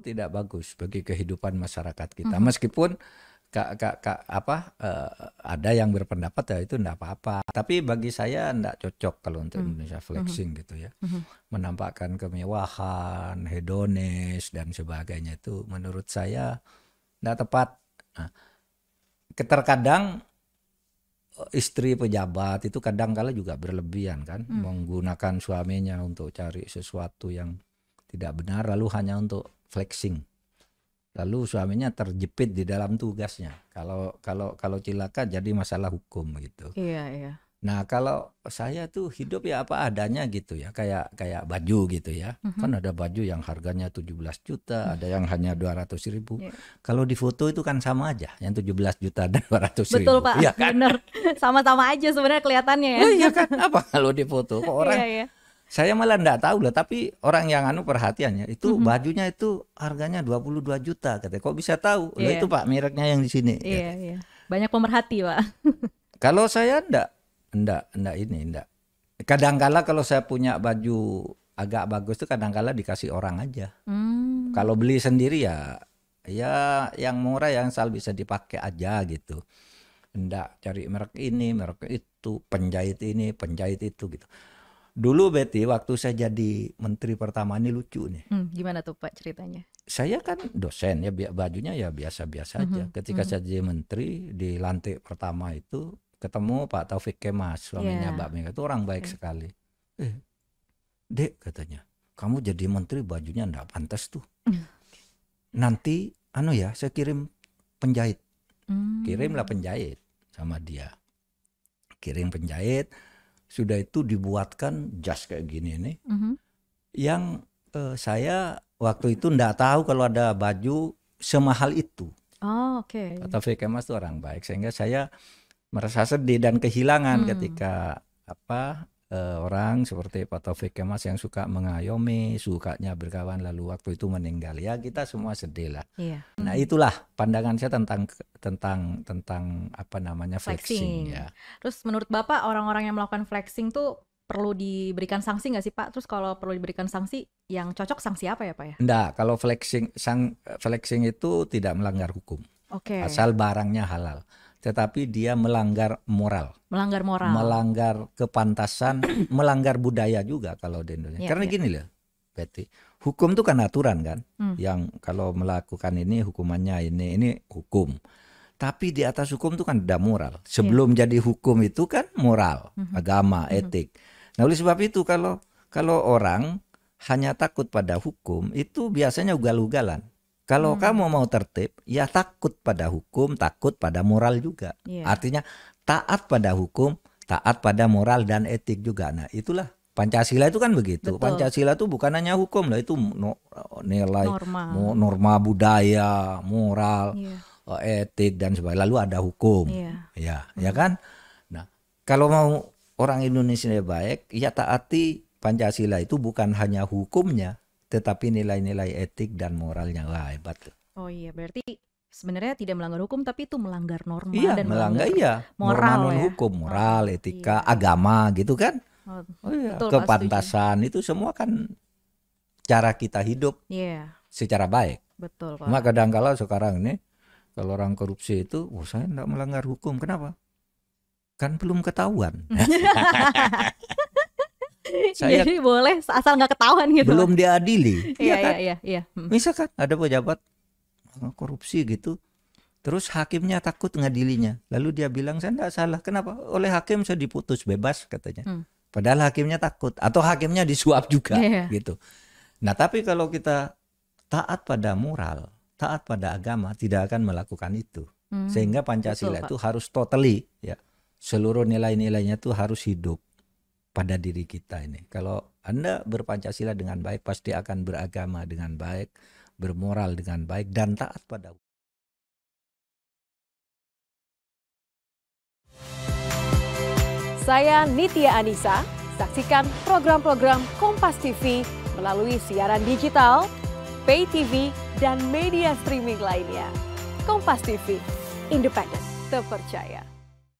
tidak bagus bagi kehidupan masyarakat kita. Meskipun ada yang berpendapat ya itu enggak apa-apa. Tapi bagi saya enggak cocok kalau untuk Indonesia flexing gitu ya. Menampakkan kemewahan, hedonis dan sebagainya itu menurut saya enggak tepat. Nah, terkadang istri pejabat itu kadang-kala juga berlebihan kan, menggunakan suaminya untuk cari sesuatu yang tidak benar lalu hanya untuk flexing. Lalu suaminya terjepit di dalam tugasnya. Kalau cilaka jadi masalah hukum gitu. Iya. Nah, kalau saya tuh hidup ya apa adanya gitu ya, kayak baju gitu ya. Kan ada baju yang harganya 17 juta, ada yang hanya 200.000. Kalau di foto itu kan sama aja, yang 17 juta dan 200.000. Betul Pak, iya kan? bener. Sama-sama aja sebenarnya kelihatannya ya. Oh, iya kan, apa kalau di foto kok orang Iya. saya malah enggak tahu lah, tapi orang yang perhatiannya itu bajunya itu harganya 22 juta katanya. Kok bisa tahu? Lah itu Pak mereknya yang di sini. Iya. Banyak pemerhati Pak. Kalau saya enggak. Kadang-kala kalau saya punya baju agak bagus tuh kadang-kala dikasih orang aja. Kalau beli sendiri ya yang murah yang asal bisa dipakai aja gitu. Enggak cari merek ini, merek itu, penjahit ini, penjahit itu gitu. Dulu Betty waktu saya jadi menteri pertama ini lucu nih. Gimana tuh Pak ceritanya? Saya kan dosen ya, bajunya ya biasa-biasa aja. Ketika saya jadi menteri di lantik pertama itu ketemu Pak Taufik Kemas, suaminya Mbak Mega, itu orang baik sekali. Dek katanya, kamu jadi menteri bajunya enggak pantas tuh. Nanti saya kirim penjahit. Kirimlah penjahit sama dia. Kirim penjahit, sudah itu dibuatkan jas kayak gini nih. Yang saya waktu itu enggak tahu kalau ada baju semahal itu. Oh, oke. Pak Taufik Kemas itu orang baik, sehingga saya merasa sedih dan kehilangan ketika orang seperti Pak Taufik Kemas yang suka mengayomi, sukanya berkawan lalu waktu itu meninggal. Ya kita semua sedih lah. Iya. Nah itulah pandangan saya tentang flexing ya. Terus menurut Bapak orang-orang yang melakukan flexing tuh perlu diberikan sanksi nggak sih Pak? Terus kalau perlu diberikan sanksi, yang cocok sanksi apa ya Pak ya? Enggak, kalau flexing itu tidak melanggar hukum. Asal barangnya halal. Tetapi dia melanggar moral. Melanggar kepantasan, melanggar budaya juga kalau di Indonesia. Karena gini loh, Betty, hukum itu kan aturan kan, yang kalau melakukan ini hukumannya ini hukum. Tapi di atas hukum itu kan ada moral. Sebelum jadi hukum itu kan moral, agama, etik. Nah oleh sebab itu kalau orang hanya takut pada hukum itu biasanya ugal-ugalan. Kalau kamu mau tertib, ya takut pada hukum, takut pada moral juga. Artinya taat pada hukum, taat pada moral dan etik juga. Nah itulah Pancasila itu kan begitu. Betul. Pancasila itu bukan hanya hukum lah, itu nilai norma budaya, moral, etik dan sebagainya. Lalu ada hukum, ya kan. Nah kalau mau orang Indonesia baik, ya taati Pancasila itu bukan hanya hukumnya, tetapi nilai-nilai etik dan moralnya. Wah hebat tuh. Oh iya, berarti sebenarnya tidak melanggar hukum tapi itu melanggar norma dan melanggar moral norma hukum, moral, etika, agama gitu kan. Betul, kepantasan Pak, itu semua kan cara kita hidup secara baik. Betul Pak. Maka kadang-kala sekarang ini kalau orang korupsi itu, saya enggak melanggar hukum. Kenapa? Kan belum ketahuan. Jadi boleh asal nggak ketahuan gitu. Belum diadili. Iya. Misalkan ada pejabat korupsi gitu, terus hakimnya takut ngadilinya. Lalu dia bilang saya enggak salah. Kenapa? Oleh hakim saya diputus bebas katanya. Padahal hakimnya takut atau hakimnya disuap juga gitu. Nah, tapi kalau kita taat pada moral, taat pada agama, tidak akan melakukan itu. Sehingga Pancasila itu harus totally ya. Seluruh nilai-nilainya itu harus hidup pada diri kita ini. Kalau Anda berpancasila dengan baik, pasti akan beragama dengan baik, bermoral dengan baik, dan taat pada. Saya Nitya Anissa, saksikan program-program Kompas TV melalui siaran digital, pay TV, dan media streaming lainnya. Kompas TV, independen, terpercaya.